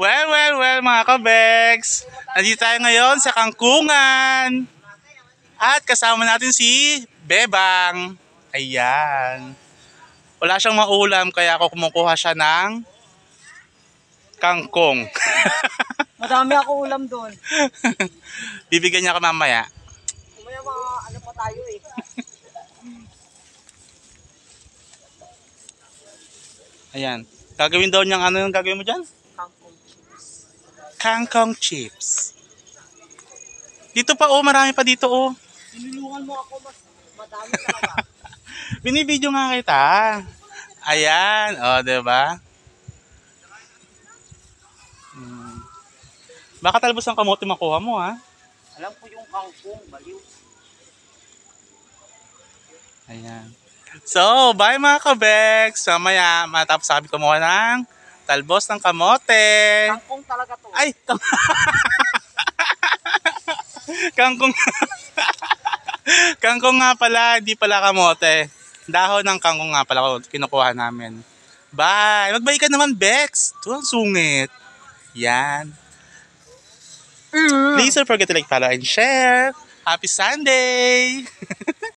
Well, mga kabegs. Nandito tayo ngayon sa Kangkungan. At kasama natin si Bebang. Ayan. Wala siyang maulam kaya ako kumukuha siya ng kangkong. Madami ako ulam doon. Bibigyan niya ka mamaya. Kumaya mga ano pa tayo eh. Ayan. Gagawin daw niyang ano yung gagawin mo dyan? Kangkong chips. Kangkong chips. Dito pa oh, marami pa dito oh. Tinulungan mo ako mas madami talaga. Binibidyo nga kita. Ayan, oh, 'di ba? Baka talbos ng kamote makuha mo ha. Alam ko yung kangkong, baliw. Ayan. So, bye mga kabegs. Mamaya, matapos sabi kumuha ng talbos ng kamote. Kangkong talaga to. Ay! Kangkong. Kangkong nga pala, hindi pala kamote. Dahon ng kangkong nga pala kinukuha namin. Bye! Magbay ka naman, Bex. Ito ang sungit. Yan. Please don't forget to like, follow, and share. Happy Sunday!